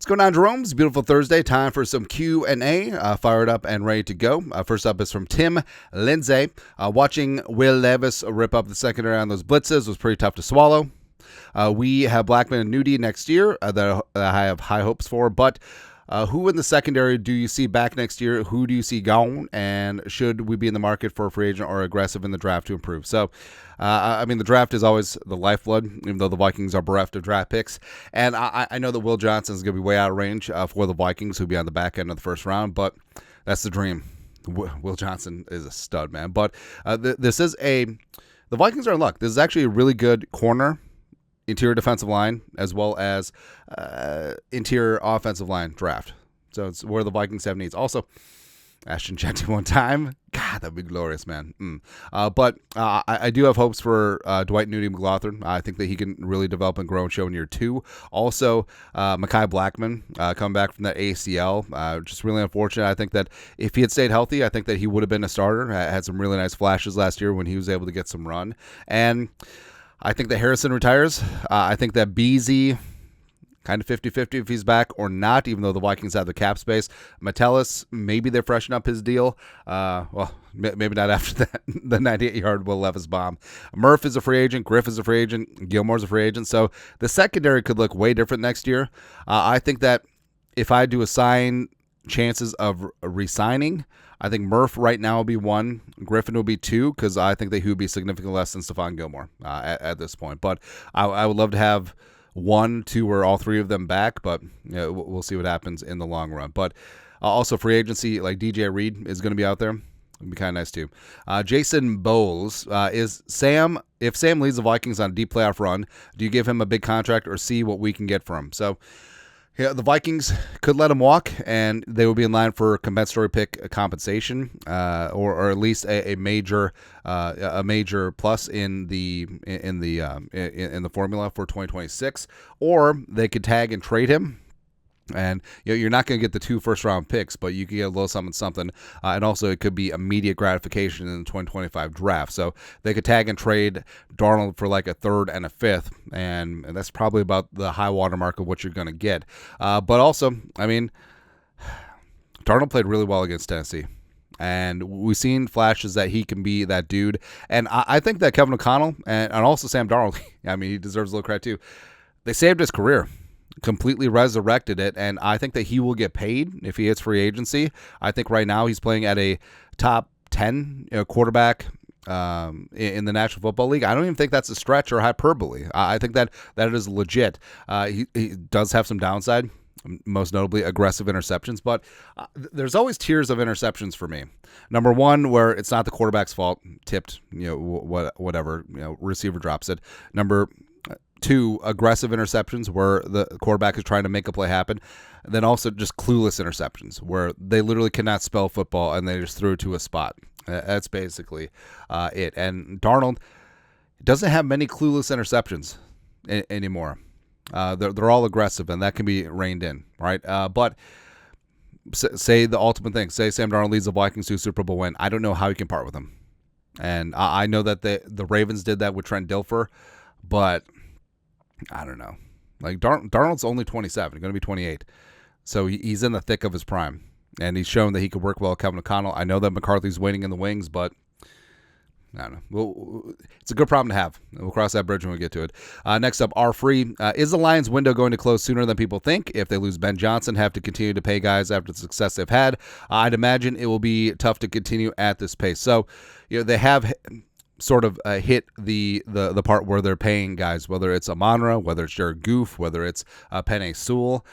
What's going on, Jeromes? Beautiful Thursday. Time for some Q&A. Fired up and ready to go. First up is from Tim Linday. Watching Will Levis rip up the secondary on those blitzes was pretty tough to swallow. We have Blackman and Nudie next year that I have high hopes for, but who in the secondary do you see back next year? Who do you see gone? And should we be in the market for a free agent or aggressive in the draft to improve? So, the draft is always the lifeblood, even though the Vikings are bereft of draft picks. And I know that Will Johnson is going to be way out of range for the Vikings, who'll be on the back end of the first round, but that's the dream. Will Johnson is a stud, man. But the Vikings are in luck. This is actually a really good corner, interior defensive line, as well as interior offensive line draft. So it's where the Vikings have needs. Also, Ashton Jeanty one time. God, that'd be glorious, man. But I do have hopes for Dwight Nudie-McLaughlin. I think that he can really develop and grow and show in year 2. Also, Mekhi Blackman coming back from that ACL. Just really unfortunate. I think that if he had stayed healthy, I think that he would have been a starter. Had some really nice flashes last year when he was able to get some run. And I think that Harrison retires. I think that Beasley, kind of 50-50 if he's back or not, even though the Vikings have the cap space. Metellus, maybe they freshen up his deal. Maybe not after that, the 98-yard Will Levis bomb. Murph is a free agent. Griff is a free agent. Gilmore's a free agent. So the secondary could look way different next year. I think that if I do assign chances of re-signing, I think Murph right now will be 1. Griffin will be 2, because I think that he would be significantly less than Stephon Gilmore at this point. But I would love to have 1, 2, or all 3 of them back, but we'll see what happens in the long run. But also free agency, like DJ Reed is going to be out there. It'd be kind of nice too. Jason Bowles, if Sam leads the Vikings on a deep playoff run, do you give him a big contract or see what we can get from him? So yeah, the Vikings could let him walk, and they would be in line for compensatory pick compensation, or at least a major plus in the formula for 2026. Or they could tag and trade him. And you're not going to get the 2 first-round picks, but you can get a little something. And also, it could be immediate gratification in the 2025 draft. So they could tag and trade Darnold for like a 3rd and a 5th, and that's probably about the high water mark of what you're going to get. But also, Darnold played really well against Tennessee. And we've seen flashes that he can be that dude. And I think that Kevin O'Connell and also Sam Darnold, he deserves a little credit too. They saved his career. Completely resurrected it, and I think that he will get paid if he hits free agency. I think right now he's playing at a top 10 quarterback in the National Football League. I don't even think that's a stretch or hyperbole. I think that is legit. He does have some downside, most notably aggressive interceptions, but there's always tiers of interceptions for me. Number 1, where it's not the quarterback's fault, tipped, whatever, receiver drops it. Number 2, aggressive interceptions where the quarterback is trying to make a play happen. And then also just clueless interceptions where they literally cannot spell football and they just threw it to a spot. That's basically it. And Darnold doesn't have many clueless interceptions anymore. They're all aggressive, and that can be reined in, right? But say the ultimate thing. Say Sam Darnold leads the Vikings to a Super Bowl win. I don't know how he can part with him. And I know that the Ravens did that with Trent Dilfer, but I don't know. Like Darnold's only 27, going to be 28. So he's in the thick of his prime. And he's shown that he could work well with Kevin O'Connell. I know that McCarthy's waiting in the wings, but I don't know. Well, it's a good problem to have. We'll cross that bridge when we get to it. Next up, R-Free. Is the Lions' window going to close sooner than people think? If they lose Ben Johnson, have to continue to pay guys after the success they've had, I'd imagine it will be tough to continue at this pace. So, they have sort of hit the part where they're paying guys, whether it's Amon-Ra, whether it's Jared Goff, whether it's Penei Sewell.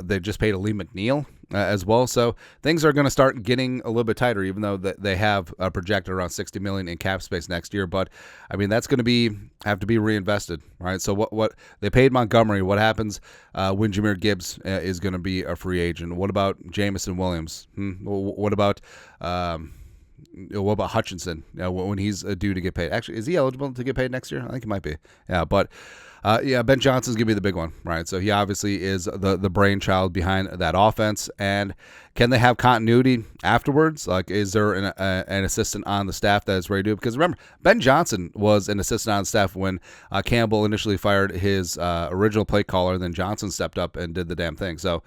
They just paid Lee McNeil as well. So things are going to start getting a little bit tighter, even though they have projected around $60 million in cap space next year. But that's going to have to be reinvested, right? So what they paid Montgomery. What happens when Jahmyr Gibbs is going to be a free agent? What about Jamison Williams? What about What about Hutchinson? When he's due to get paid? Actually, is he eligible to get paid next year? I think he might be. Yeah, but Ben Johnson's gonna be the big one, right? So he obviously is the brainchild behind that offense. And can they have continuity afterwards? Like, is there an assistant on the staff that is ready to do it? Because remember, Ben Johnson was an assistant on the staff when Campbell initially fired his original play caller. Then Johnson stepped up and did the damn thing. So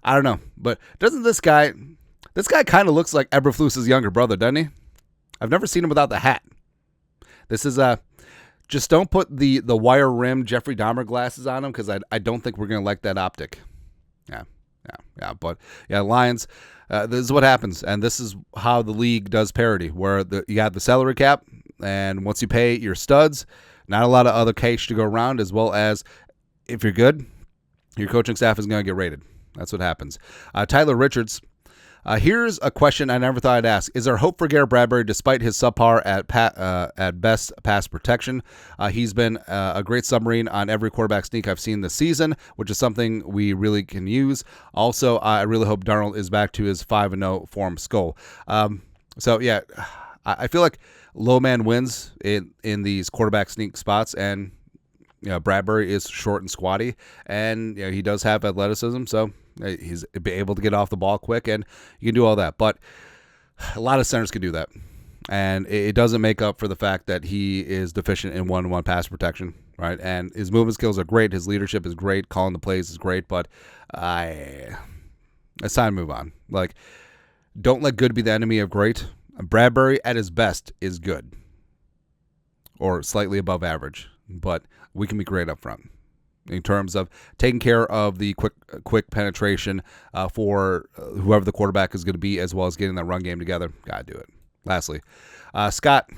I don't know, but doesn't this guy kind of looks like Eberflus's younger brother, doesn't he? I've never seen him without the hat. This is just don't put the wire rim Jeffrey Dahmer glasses on him, because I don't think we're gonna like that optic. Yeah. But yeah, Lions. This is what happens, and this is how the league does parity, where you have the salary cap, and once you pay your studs, not a lot of other cash to go around, as well as if you're good, your coaching staff is gonna get rated. That's what happens. Tyler Richards. Here's a question I never thought I'd ask. Is there hope for Garrett Bradbury despite his subpar at best pass protection? He's been a great submarine on every quarterback sneak I've seen this season, which is something we really can use. Also, I really hope Darnold is back to his 5-0 form skull. So, yeah, I feel like low man wins in these quarterback sneak spots, and Bradbury is short and squatty, and he does have athleticism, so he's able to get off the ball quick, and you can do all that. But a lot of centers can do that, and it doesn't make up for the fact that he is deficient in one-on-one pass protection, right? And his movement skills are great, his leadership is great, calling the plays is great, but it's time to move on. Like, don't let good be the enemy of great. Bradbury at his best is good, or slightly above average, but we can be great up front in terms of taking care of the quick penetration for whoever the quarterback is going to be, as well as getting that run game together. Got to do it. Lastly, Scott,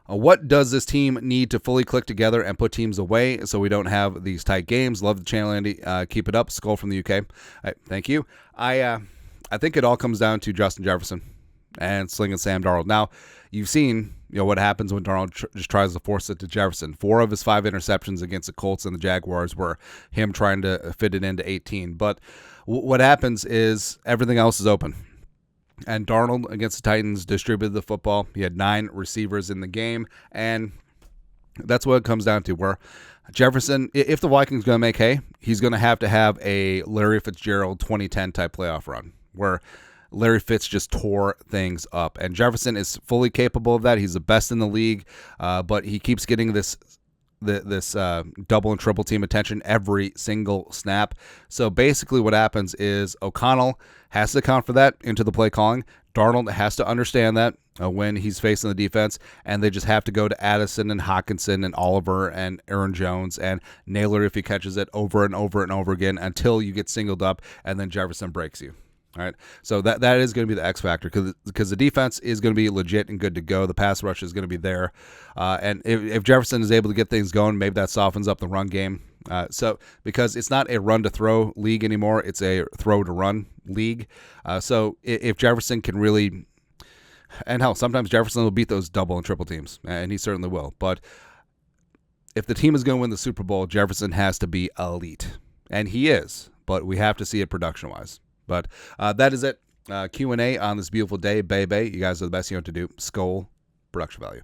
what does this team need to fully click together and put teams away so we don't have these tight games? Love the channel, Andy. Keep it up. Skull from the UK. Right, thank you. I think it all comes down to Justin Jefferson and slinging Sam Darnold. Now, you've seen what happens when Darnold just tries to force it to Jefferson. 4 of his 5 interceptions against the Colts and the Jaguars were him trying to fit it into 18. But what happens is everything else is open. And Darnold against the Titans distributed the football. He had 9 receivers in the game, and that's what it comes down to, where Jefferson, if the Vikings are going to make hay, he's going to have a Larry Fitzgerald 2010 type playoff run, where Larry Fitz just tore things up, and Jefferson is fully capable of that. He's the best in the league, but he keeps getting this double and triple team attention every single snap. So basically what happens is O'Connell has to account for that into the play calling. Darnold has to understand that when he's facing the defense, and they just have to go to Addison and Hockenson and Oliver and Aaron Jones and Naylor if he catches it over and over and over again until you get singled up, and then Jefferson breaks you. All right, so that is going to be the X factor, because the defense is going to be legit and good to go. The pass rush is going to be there, and if Jefferson is able to get things going, maybe that softens up the run game. So because it's not a run to throw league anymore, it's a throw to run league. So if Jefferson can really, and hell, sometimes Jefferson will beat those double and triple teams, and he certainly will. But if the team is going to win the Super Bowl, Jefferson has to be elite, and he is. But we have to see it production wise. But that is it. Q&A on this beautiful day, baby. You guys are the best you know what to do. Skull, production value.